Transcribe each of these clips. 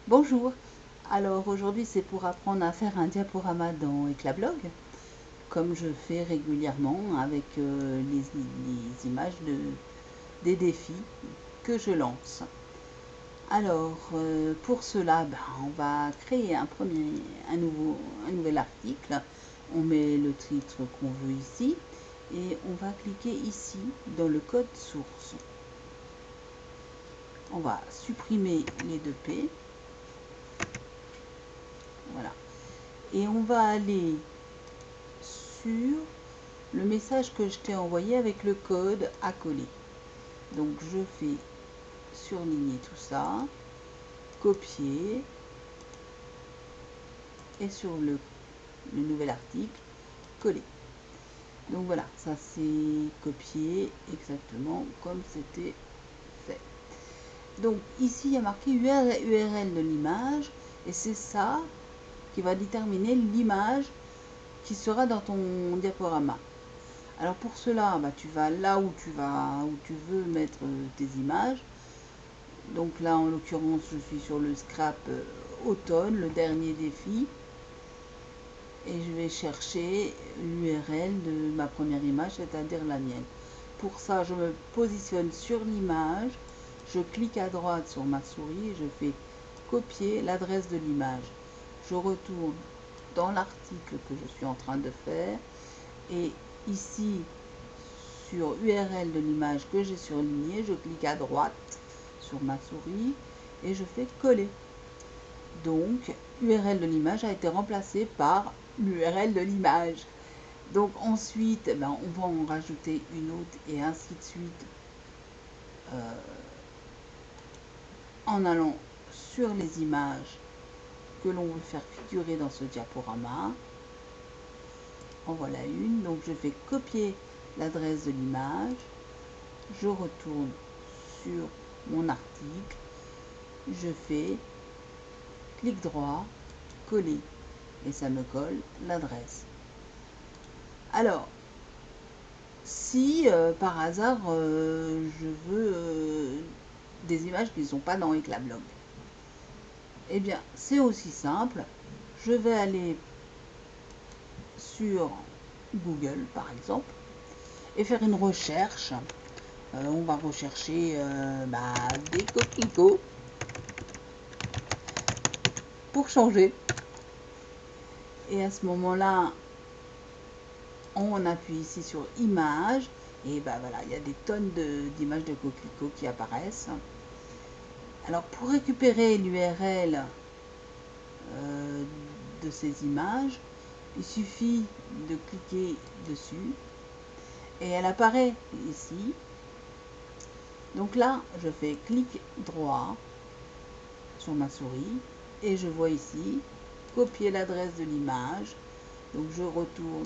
Bonjour, alors aujourd'hui c'est pour apprendre à faire un diaporama dans Eclablog, comme je fais régulièrement avec les images des défis que je lance. Alors pour cela, on va créer un nouvel article, on met le titre qu'on veut ici et on va cliquer ici dans le code source. On va supprimer les deux P. Voilà. Et on va aller sur le message que je t'ai envoyé avec le code à coller. Donc je fais surligner tout ça, copier, et sur le nouvel article, coller. Donc voilà, ça c'est copié exactement comme c'était fait. Donc ici il y a marqué URL de l'image et c'est ça qui va déterminer l'image qui sera dans ton diaporama. Alors pour cela, tu vas là où tu veux mettre tes images. Donc là, en l'occurrence, je suis sur le scrap automne, le dernier défi. Et je vais chercher l'URL de ma première image, c'est-à-dire la mienne. Pour ça, je me positionne sur l'image, je clique à droite sur ma souris et je fais copier l'adresse de l'image. Je retourne dans l'article que je suis en train de faire et ici sur URL de l'image que j'ai surlignée, je clique à droite sur ma souris et je fais coller. Donc URL de l'image a été remplacée par l'URL de l'image. Donc ensuite, on va en rajouter une autre et ainsi de suite en allant sur les images que l'on veut faire figurer dans ce diaporama. En voilà une, donc je fais copier l'adresse de l'image, je retourne sur mon article, je fais clic droit, coller et ça me colle l'adresse. Alors, si par hasard je veux des images qui ne sont pas dans Eclablog, eh bien c'est aussi simple, je vais aller sur Google par exemple et faire une recherche. On va rechercher des coquelicots pour changer. Et à ce moment-là, on appuie ici sur images et voilà, il y a des tonnes d'images de coquelicots qui apparaissent. Alors pour récupérer l'URL de ces images, il suffit de cliquer dessus et elle apparaît ici. Donc là, je fais clic droit sur ma souris et je vois ici copier l'adresse de l'image. Donc je retourne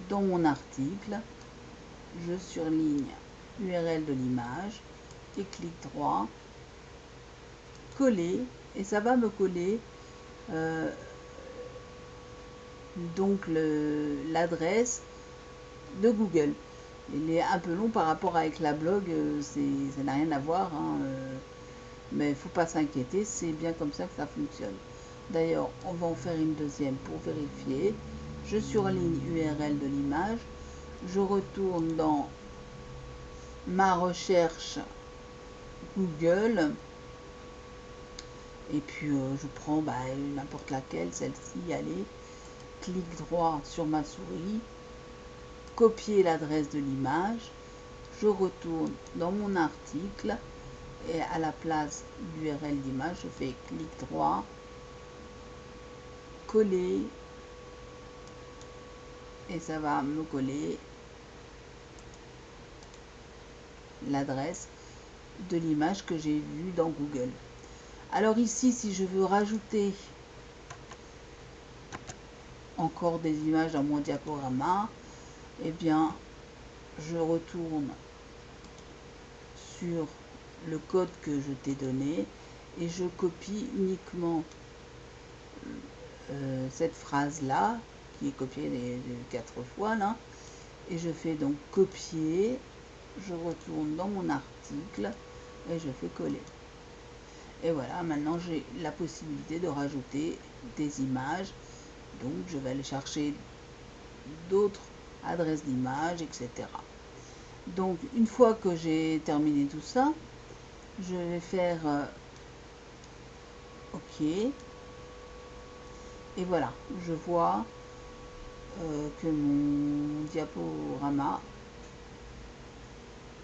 dans mon article, je surligne URL de l'image et clic droit, coller et ça va me coller donc l'adresse de Google. Il est un peu long par rapport à Eclablog, ça n'a rien à voir, hein, mais il ne faut pas s'inquiéter, c'est bien comme ça que ça fonctionne. D'ailleurs, on va en faire une deuxième pour vérifier. Je surligne URL de l'image, je retourne dans ma recherche Google et puis je prends n'importe laquelle, celle-ci, allez, clic droit sur ma souris, copier l'adresse de l'image, je retourne dans mon article et à la place d'URL d'image, je fais clic droit, coller et ça va me coller l'adresse de l'image que j'ai vue dans Google. Alors ici, si je veux rajouter encore des images dans mon diaporama, eh bien, je retourne sur le code que je t'ai donné et je copie uniquement cette phrase-là, qui est copiée les 4 fois là, et je fais donc copier, je retourne dans mon article et je fais coller. Et voilà, maintenant j'ai la possibilité de rajouter des images. Donc je vais aller chercher d'autres adresses d'images, etc. Donc une fois que j'ai terminé tout ça, je vais faire OK. Et voilà, je vois que mon diaporama,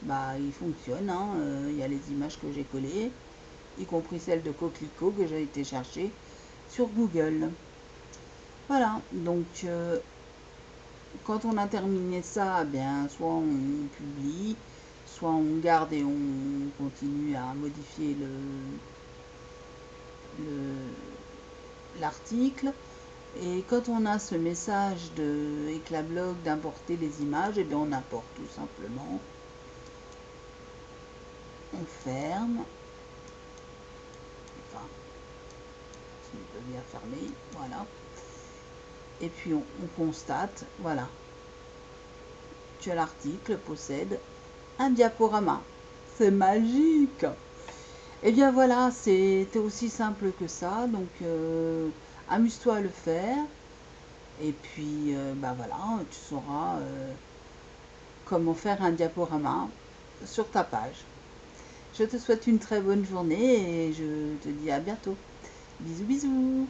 bah, il fonctionne. Hein. Il y a les images que j'ai collées, y compris celles de Coquelicot que j'ai été chercher sur Google. Voilà, donc quand on a terminé ça, bien, soit on publie, soit on garde et on continue à modifier l'article. Et quand on a ce message de Eclablog d'importer les images, et bien on importe tout simplement. On ferme. Enfin, si on peut bien fermer, voilà. Et puis on constate, voilà, que l'article possède un diaporama. C'est magique! Et bien voilà, c'était aussi simple que ça, donc amuse-toi à le faire. Et puis, bah voilà, tu sauras comment faire un diaporama sur ta page. Je te souhaite une très bonne journée et je te dis à bientôt. Bisous bisous.